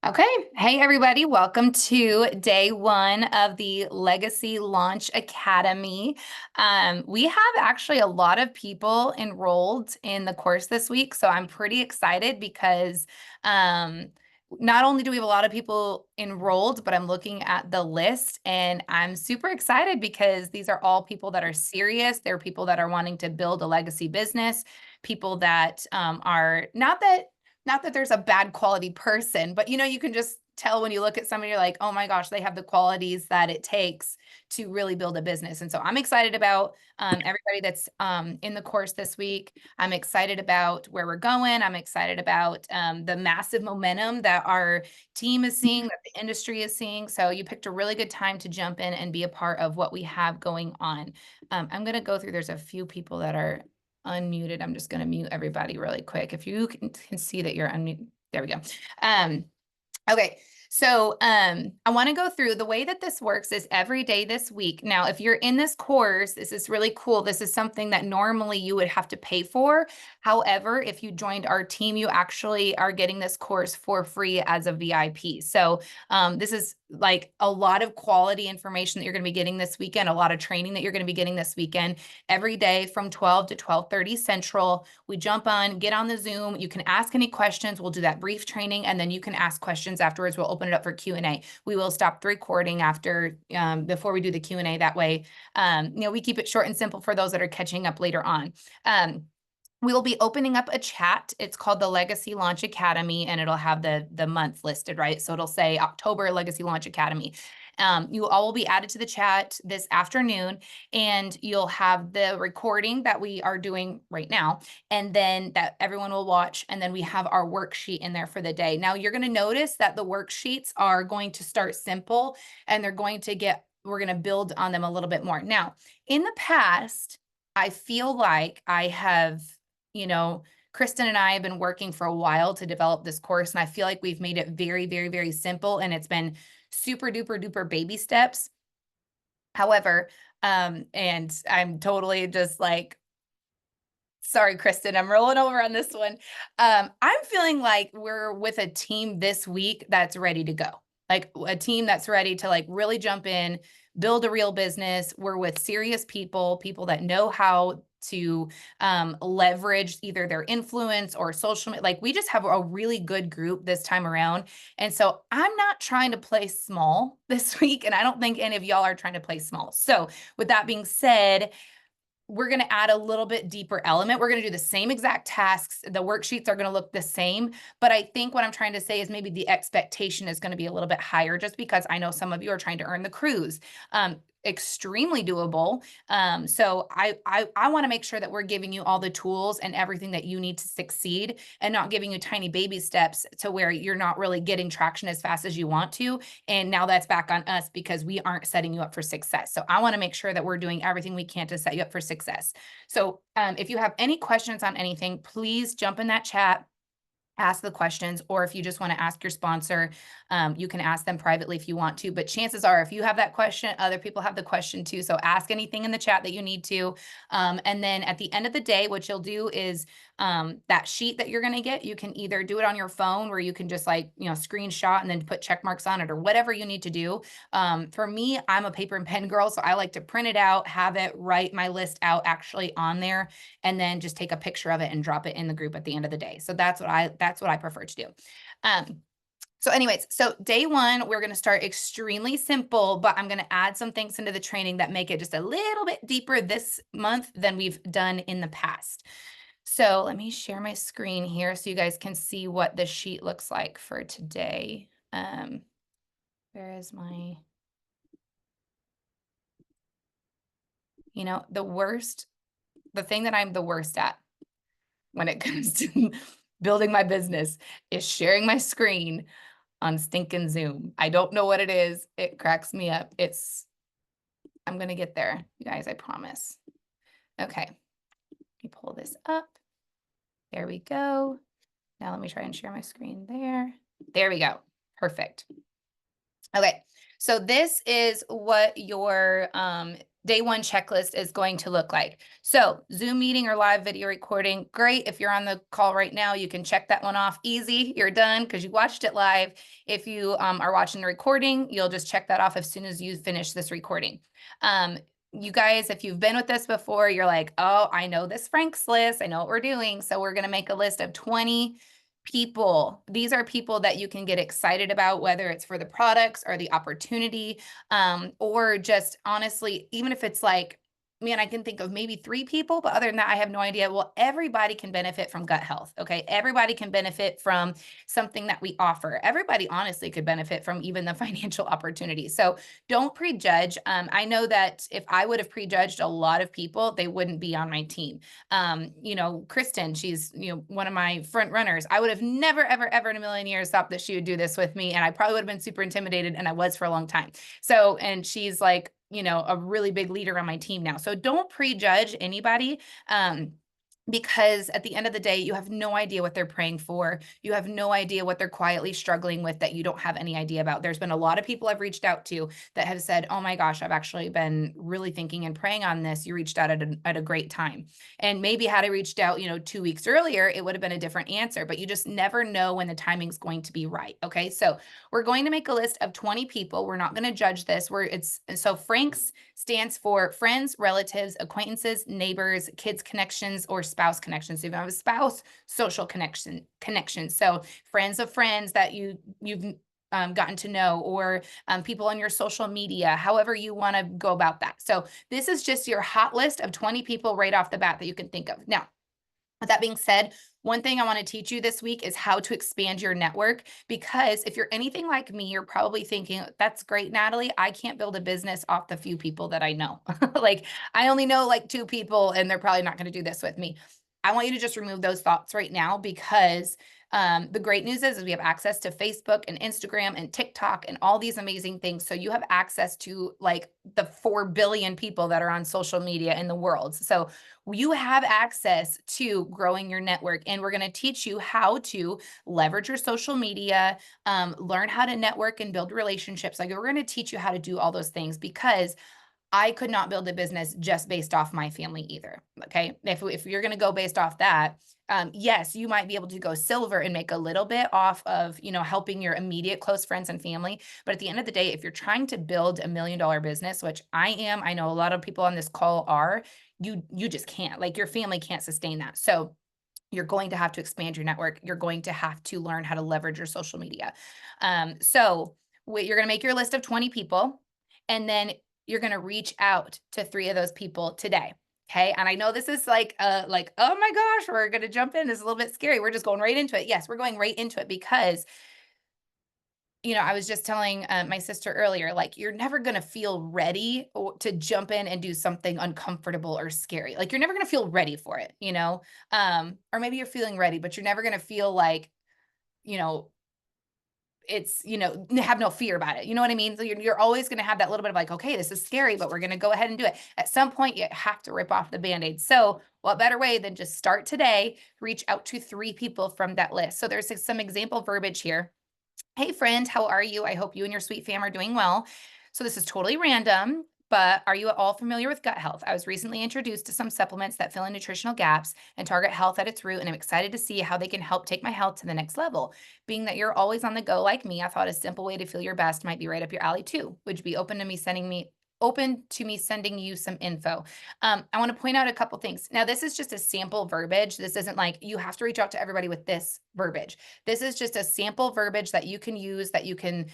Okay. Hey, everybody. Welcome to day one of the Legacy Launch Academy. We have actually a lot of people enrolled in the course this week, so I'm pretty excited because not only do we have a lot of people enrolled, but I'm looking at the list and I'm super excited because these are all people that are serious. They're people that are wanting to build a legacy business, people that are not that there's a bad quality person, but you can just tell when you look at somebody, you're like, oh my gosh, they have the qualities that it takes to really build a business. And so I'm excited about everybody that's in the course this week. I'm excited about where we're going. I'm excited about the massive momentum that our team is seeing, that the industry is seeing. So you picked a really good time to jump in and be a part of what we have going on. I'm going to go through, there's a few people that are unmuted. I'm just going to mute everybody really quick. If you can see that you're unmuted, there we go. Okay. So I want to go through the way that this works is every day this week. Now, if you're in this course, this is really cool. This is something that normally you would have to pay for. However, if you joined our team, you actually are getting this course for free as a VIP. So this is like a lot of quality information that you're going to be getting this weekend, a lot of training that you're going to be getting this weekend. Every day from 12 to 12:30 Central, we jump on, get on the Zoom. You can ask any questions. We'll do that brief training, and then you can ask questions afterwards. We'll open it up for Q&A. We will stop the recording after before we do the Q&A. That way, we keep it short and simple for those that are catching up later on. We will be opening up a chat. It's called the Legacy Launch Academy, and it'll have the month listed, right? So it'll say October Legacy Launch Academy. You all will be added to the chat this afternoon, and you'll have the recording that we are doing right now, and then that everyone will watch, and then we have our worksheet in there for the day. Now, you're going to notice that the worksheets are going to start simple, and we're going to build on them a little bit more. Now, in the past, I feel like I have Kristen and I have been working for a while to develop this course, and I feel like we've made it very, very, very simple, and it's been super duper duper baby steps. However, and I'm totally just like, sorry, Kristen, I'm rolling over on this one. I'm feeling like we're with a team this week that's ready to go, like a team that's ready to like really jump in, build a real business. We're with serious people that know how to leverage either their influence or social media. Like we just have a really good group this time around. And so I'm not trying to play small this week. And I don't think any of y'all are trying to play small. So with that being said, we're going to add a little bit deeper element. We're going to do the same exact tasks. The worksheets are going to look the same, but I think what I'm trying to say is maybe the expectation is going to be a little bit higher just because I know some of you are trying to earn the cruise. Extremely doable. So I want to make sure that we're giving you all the tools and everything that you need to succeed and not giving you tiny baby steps to where you're not really getting traction as fast as you want to. And now that's back on us because we aren't setting you up for success. So I want to make sure that we're doing everything we can to set you up for success. So if you have any questions on anything, please jump in that chat, ask the questions, or if you just want to ask your sponsor, you can ask them privately if you want to. But chances are, if you have that question, other people have the question too. So ask anything in the chat that you need to. And then at the end of the day, what you'll do is that sheet that you're going to get, you can either do it on your phone where you can just screenshot and then put check marks on it or whatever you need to do. For me, I'm a paper and pen girl, so I like to print it out, have it, write my list out actually on there, and then just take a picture of it and drop it in the group at the end of the day. So that's what I prefer to do. So anyways, so day one, we're going to start extremely simple, but I'm going to add some things into the training that make it just a little bit deeper this month than we've done in the past. So let me share my screen here so you guys can see what the sheet looks like for today. Where is my, the thing that I'm the worst at when it comes to building my business is sharing my screen on stinking Zoom. I don't know what it is. It cracks me up. I'm going to get there, you guys, I promise. Okay. Let me pull this up. There we go. Now let me try and share my screen there. There we go. Perfect. Okay. So this is what your day one checklist is going to look like. So Zoom meeting or live video recording, great. If you're on the call right now, you can check that one off easy. You're done because you watched it live. If you are watching the recording, you'll just check that off as soon as you finish this recording. You guys, if you've been with us before, you're like, oh, I know this Frank's list. I know what we're doing. So we're going to make a list of 20 people. These are people that you can get excited about, whether it's for the products or the opportunity, or just honestly, even if it's like, man, I can think of maybe 3 people, but other than that, I have no idea. Well, everybody can benefit from gut health. Okay. Everybody can benefit from something that we offer. Everybody honestly could benefit from even the financial opportunity. So don't prejudge. I know that if I would have prejudged a lot of people, they wouldn't be on my team. Kristen, she's, one of my front runners. I would have never, ever, ever in a million years thought that she would do this with me. And I probably would have been super intimidated, and I was for a long time. So, and she's like, a really big leader on my team now. So don't prejudge anybody. Because at the end of the day, you have no idea what they're praying for. You have no idea what they're quietly struggling with that you don't have any idea about. There's been a lot of people I've reached out to that have said, oh my gosh, I've actually been really thinking and praying on this. You reached out at a great time. And maybe had I reached out, 2 weeks earlier, it would have been a different answer, but you just never know when the timing's going to be right. Okay. So we're going to make a list of 20 people. We're not going to judge this. So Frank's stands for friends, relatives, acquaintances, neighbors, kids connections, or spouse connections. So if you have a spouse, social connection. So friends of friends that you've gotten to know, or people on your social media, however you want to go about that. So this is just your hot list of 20 people right off the bat that you can think of. Now, with that being said, one thing I want to teach you this week is how to expand your network, because if you're anything like me, you're probably thinking, that's great, Natalie. I can't build a business off the few people that I know. Like, I only know like 2 people, and they're probably not going to do this with me. I want you to just remove those thoughts right now, because the great news is we have access to Facebook and Instagram and TikTok and all these amazing things. So you have access to like the 4 billion people that are on social media in the world. So you have access to growing your network, and we're going to teach you how to leverage your social media, learn how to network and build relationships. Like, we're going to teach you how to do all those things, because I could not build a business just based off my family either. Okay. If you're going to go based off that, yes, you might be able to go silver and make a little bit off of, helping your immediate close friends and family. But at the end of the day, if you're trying to build $1 million business, which I am, I know a lot of people on this call are, you just can't, like, your family can't sustain that. So you're going to have to expand your network. You're going to have to learn how to leverage your social media. So you're going to make your list of 20 people, and then you're going to reach out to 3 of those people today. Okay. And I know this is like, oh my gosh, we're going to jump in. This is a little bit scary. We're just going right into it. Yes, we're going right into it, because I was just telling my sister earlier, like, you're never going to feel ready to jump in and do something uncomfortable or scary. Like, you're never going to feel ready for it, or maybe you're feeling ready, but you're never going to feel like, you know, it's, have no fear about it. You know what I mean? So you're always going to have that little bit of like, okay, this is scary, but we're going to go ahead and do it. At some point, you have to rip off the Band-Aid. So what better way than just start today, reach out to 3 people from that list. So there's some example verbiage here. Hey friend, how are you? I hope you and your sweet fam are doing well. So this is totally random, but are you at all familiar with gut health? I was recently introduced to some supplements that fill in nutritional gaps and target health at its root, and I'm excited to see how they can help take my health to the next level. Being that you're always on the go like me, I thought a simple way to feel your best might be right up your alley too. Would you be open to me sending you some info? I want to point out a couple things. Now, this is just a sample verbiage. This isn't like you have to reach out to everybody with this verbiage. This is just a sample verbiage that you can use, that you can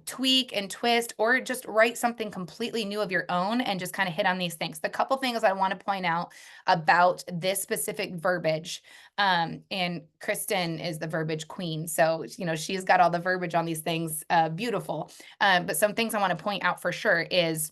tweak and twist, or just write something completely new of your own and just kind of hit on these things. The couple things I want to point out about this specific verbiage, and Kristen is the verbiage queen. So, she's got all the verbiage on these things, beautiful. But some things I want to point out for sure is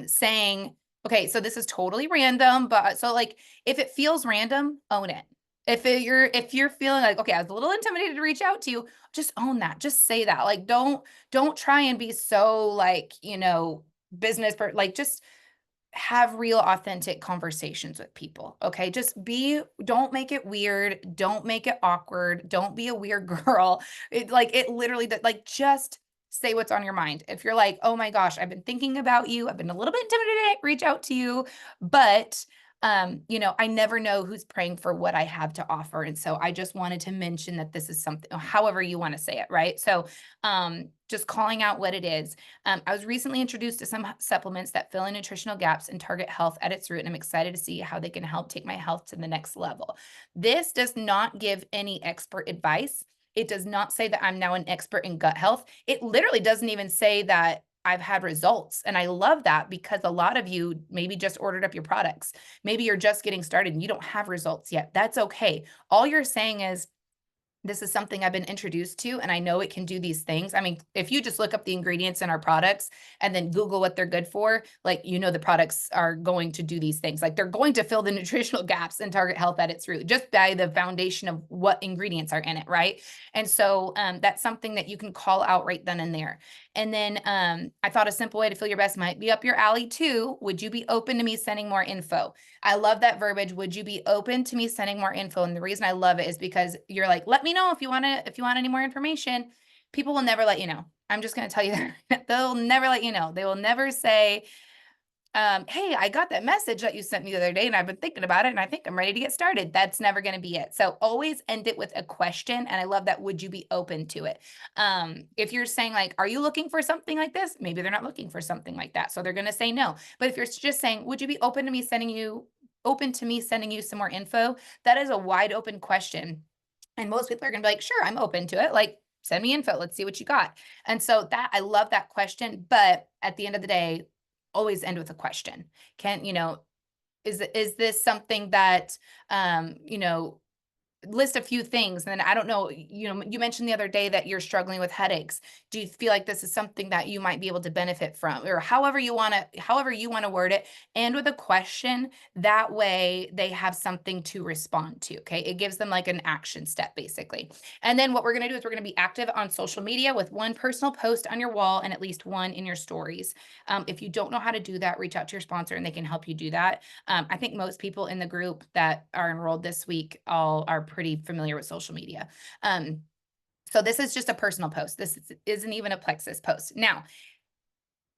saying, okay, so this is totally random, but so like, if it feels random, own it. If you're feeling like, okay, I was a little intimidated to reach out to you, just own that. Just say that. Like, don't try and be so like, business, like, just have real authentic conversations with people. Okay. Don't make it weird. Don't make it awkward. Don't be a weird girl. It literally, that, like, just say what's on your mind. If you're like, oh my gosh, I've been thinking about you, I've been a little bit intimidated to reach out to you, but I never know who's praying for what I have to offer. And so I just wanted to mention that this is something, however you want to say it, right? So just calling out what it is. I was recently introduced to some supplements that fill in nutritional gaps and target health at its root, and I'm excited to see how they can help take my health to the next level. This does not give any expert advice. It does not say that I'm now an expert in gut health. It literally doesn't even say that I've had results. And I love that because a lot of you maybe just ordered up your products. Maybe you're just getting started and you don't have results yet. That's okay. All you're saying is, this is something I've been introduced to, and I know it can do these things. I mean, if you just look up the ingredients in our products and then Google what they're good for, like, the products are going to do these things. Like, they're going to fill the nutritional gaps and target health at its root just by the foundation of what ingredients are in it, right? And so that's something that you can call out right then and there. And then I thought a simple way to feel your best might be up your alley too. Would you be open to me sending more info? I love that verbiage. Would you be open to me sending more info? And the reason I love it is because you're like, let me know if you want any more information. People will never let you know. I'm just going to tell you that they'll never let you know. They will never say, hey, I got that message that you sent me the other day and I've been thinking about it and I think I'm ready to get started. That's never going to be it. So always end it with a question. And I love that. Would you be open to it? If you're saying like, are you looking for something like this? Maybe they're not looking for something like that. So they're going to say no. But if you're just saying, would you be open to me sending you some more info? That is a wide open question. And most people are going to be like, sure, I'm open to it. Like, send me info. Let's see what you got. And so that I love that question. But at the end of the day, always end with a question. Is this something that, list a few things. And then I don't know, you mentioned the other day that you're struggling with headaches. Do you feel like this is something that you might be able to benefit from, or however you want to word it, and with a question, that way they have something to respond to. Okay. It gives them like an action step basically. And then what we're going to do is we're going to be active on social media with one personal post on your wall and at least one in your stories. If you don't know how to do that, reach out to your sponsor and they can help you do that. I think most people in the group that are enrolled this week all are pretty familiar with social media. So this is just a personal post. This isn't even a Plexus post. Now,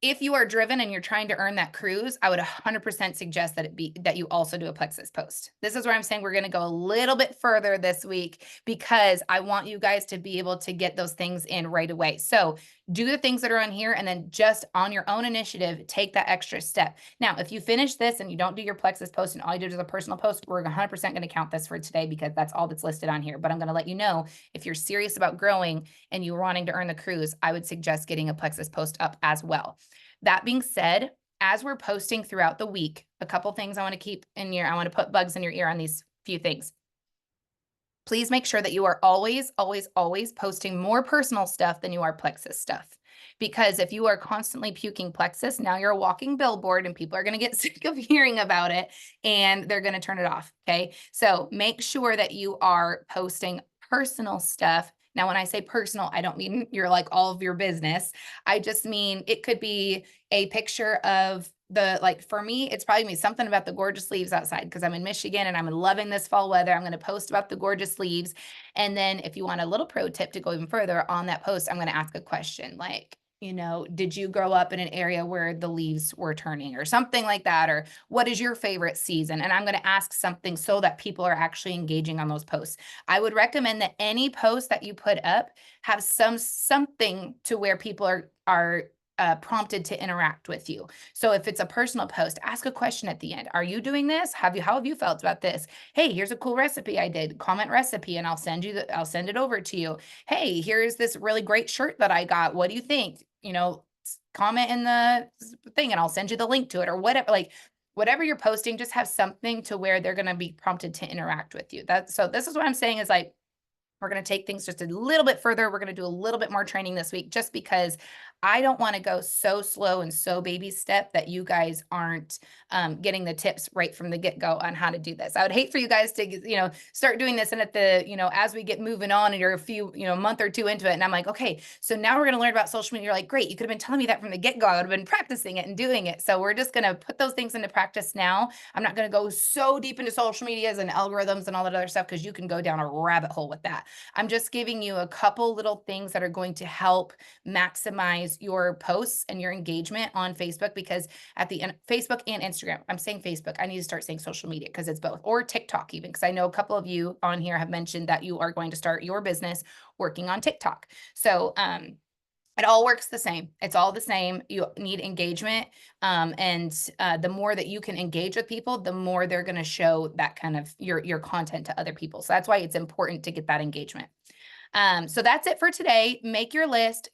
if you are driven and you're trying to earn that cruise, I would 100% suggest that you also do a Plexus post. This is where I'm saying we're going to go a little bit further this week because I want you guys to be able to get those things in right away. So do the things that are on here and then just on your own initiative, take that extra step. Now, if you finish this and you don't do your Plexus post and all you do is a personal post, we're 100% going to count this for today because that's all that's listed on here. But I'm going to let you know, if you're serious about growing and you're wanting to earn the cruise, I would suggest getting a Plexus post up as well. That being said, as we're posting throughout the week, a couple things I want to keep in your, I want to put bugs in your ear on these few things. Please make sure that you are always, always, always posting more personal stuff than you are Plexus stuff. Because if you are constantly puking Plexus, now you're a walking billboard and people are going to get sick of hearing about it and they're going to turn it off. Okay. So make sure that you are posting personal stuff. Now, when I say personal, I don't mean you're like all of your business. I just mean it could be a picture of for me, it's probably gonna be something about the gorgeous leaves outside because I'm in Michigan and I'm loving this fall weather. I'm going to post about the gorgeous leaves. And then if you want a little pro tip to go even further on that post, I'm going to ask a question like, did you grow up in an area where the leaves were turning or something like that? Or what is your favorite season? And I'm going to ask something so that people are actually engaging on those posts. I would recommend that any post that you put up have something to where people are prompted to interact with you. So if it's a personal post, ask a question at the end. Are you doing this? How have you felt about this? Hey, here's a cool recipe I did. Comment recipe and I'll send it over to you. Hey, here's this really great shirt that I got. What do you think? Comment in the thing and I'll send you the link to it or whatever. Like whatever you're posting, just have something to where they're going to be prompted to interact with you. So this is what I'm saying is like, we're going to take things just a little bit further. We're going to do a little bit more training this week just because I don't want to go so slow and so baby step that you guys aren't getting the tips right from the get-go on how to do this. I would hate for you guys to, start doing this. And at the, as we get moving on and you're a few, month or two into it. And I'm like, okay, so now we're going to learn about social media. You're like, great. You could have been telling me that from the get-go. I would have been practicing it and doing it. So we're just going to put those things into practice now. I'm not going to go so deep into social medias and algorithms and all that other stuff because you can go down a rabbit hole with that. I'm just giving you a couple little things that are going to help maximize your posts and your engagement on Facebook, because at the end, Facebook and Instagram, I'm saying Facebook, I need to start saying social media because it's both, or TikTok even, because I know a couple of you on here have mentioned that you are going to start your business working on TikTok. So, it all works the same. It's all the same. You need engagement. And the more that you can engage with people, the more they're going to show that kind of your content to other people. So that's why it's important to get that engagement. So that's it for today. Make your list,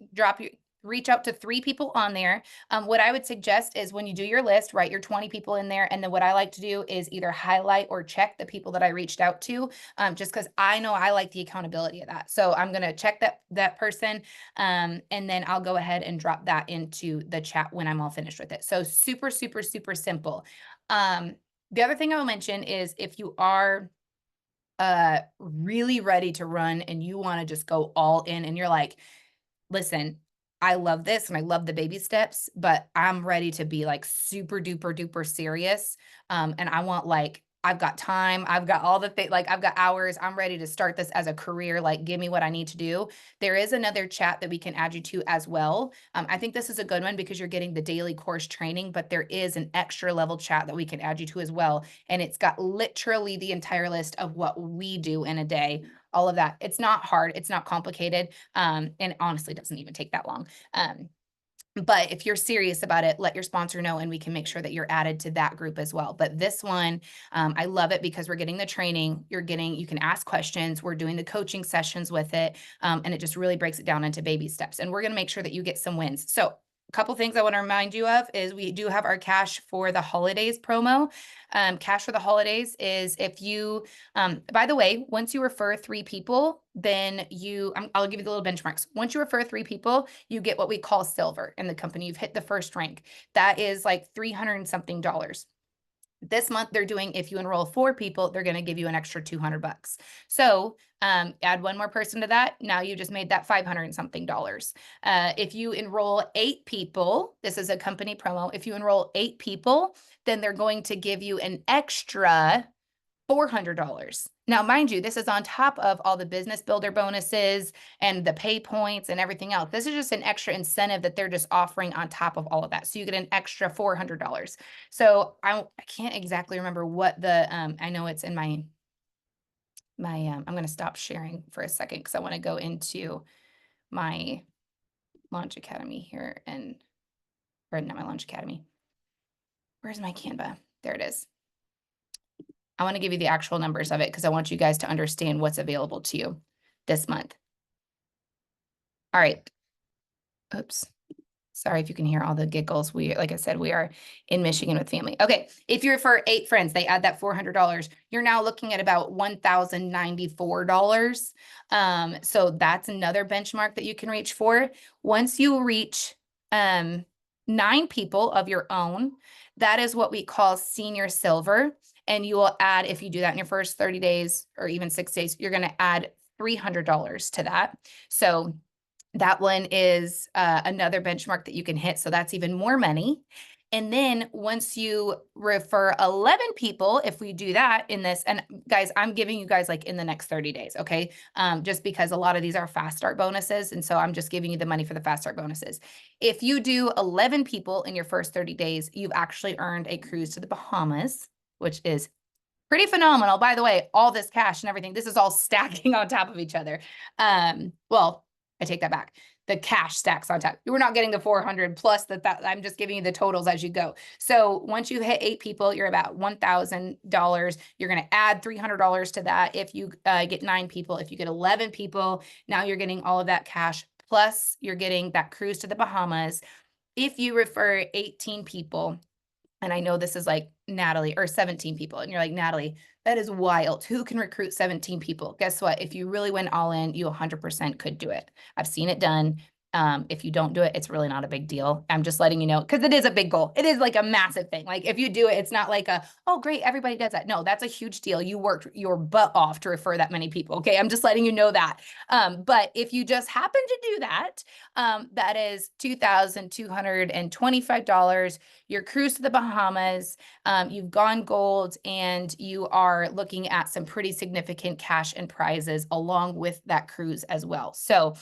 reach out to 3 people on there. What I would suggest is when you do your list, write your 20 people in there. And then what I like to do is either highlight or check the people that I reached out to, just because I know I like the accountability of that. So I'm going to check that person. And then I'll go ahead and drop that into the chat when I'm all finished with it. So super, super, super simple. The other thing I will mention is if you are really ready to run and you want to just go all in and you're like, listen, I love this and I love the baby steps, but I'm ready to be like super duper duper serious. And I want like, I've got time, I've got all the things, like I've got hours, I'm ready to start this as a career, like give me what I need to do. There is another chat that we can add you to as well. I think this is a good one because you're getting the daily course training, but there is an extra level chat that we can add you to as well. And it's got literally the entire list of what we do in a day, all of that. It's not hard, it's not complicated. And honestly, doesn't even take that long. But if you're serious about it, let your sponsor know and we can make sure that you're added to that group as well. But this one, I love it because we're getting the training, you can ask questions, we're doing the coaching sessions with it, and it just really breaks it down into baby steps. And we're going to make sure that you get some wins. So a couple things I want to remind you of is we do have our Cash for the Holidays promo. Cash for the Holidays is if you, by the way, once you refer 3 people, then I'll give you the little benchmarks. Once you refer 3 people, you get what we call silver in the company. You've hit the first rank. That is like $300 and something. This month they're doing, if you enroll 4 people, they're going to give you an extra $200. So add 1 more person to that. Now you just made that $500 and something. If you enroll 8 people, this is a company promo. If you enroll 8 people, then they're going to give you an extra $400. Now, mind you, this is on top of all the business builder bonuses and the pay points and everything else. This is just an extra incentive that they're just offering on top of all of that. So you get an extra $400. So I can't exactly remember what the, I know it's in my, I'm going to stop sharing for a second because I want to go into my Launch Academy here or not my Launch Academy. Where's my Canva? There it is. I want to give you the actual numbers of it because I want you guys to understand what's available to you this month. All right. Oops. Sorry if you can hear all the giggles. Like I said, we are in Michigan with family. Okay. If you refer 8 friends, they add that $400. You're now looking at about $1,094. So that's another benchmark that you can reach for. Once you reach 9 people of your own, that is what we call senior silver. And you will add, if you do that in your first 30 days or even 6 days, you're going to add $300 to that. So that one is another benchmark that you can hit. So that's even more money. And then once you refer 11 people, if we do that in this, and guys, I'm giving you guys like in the next 30 days, okay? Just because a lot of these are fast start bonuses. And so I'm just giving you the money for the fast start bonuses. If you do 11 people in your first 30 days, you've actually earned a cruise to the Bahamas, which is pretty phenomenal. By the way, all this cash and everything, this is all stacking on top of each other. Well, I take that back. The cash stacks on top. We're not getting the 400 plus that I'm just giving you the totals as you go. So once you hit 8 people, you're about $1,000. You're going to add $300 to that. If you get 9 people, if you get 11 people, now you're getting all of that cash. Plus you're getting that cruise to the Bahamas. If you refer 18 people, and I know this is like Natalie, or 17 people, and you're like, Natalie, that is wild. Who can recruit 17 people? Guess what? If you really went all in, you 100% could do it. I've seen it done. If you don't do it, it's really not a big deal. I'm just letting you know because it is a big goal. It is like a massive thing. Like if you do it, it's not like oh, great, everybody does that. No, that's a huge deal. You worked your butt off to refer that many people. Okay. I'm just letting you know that. But if you just happen to do that, that is $2,225. Your cruise to the Bahamas, you've gone gold, and you are looking at some pretty significant cash and prizes along with that cruise as well. So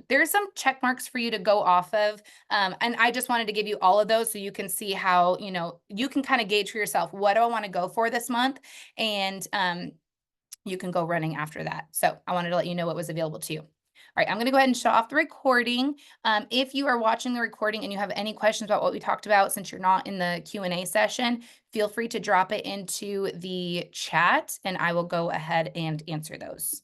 there's some check marks for you to go off of. And I just wanted to give you all of those so you can see how, you can kind of gauge for yourself, what do I want to go for this month? And you can go running after that. So I wanted to let you know what was available to you. All right, I'm going to go ahead and shut off the recording. If you are watching the recording and you have any questions about what we talked about, since you're not in the Q&A session, feel free to drop it into the chat and I will go ahead and answer those.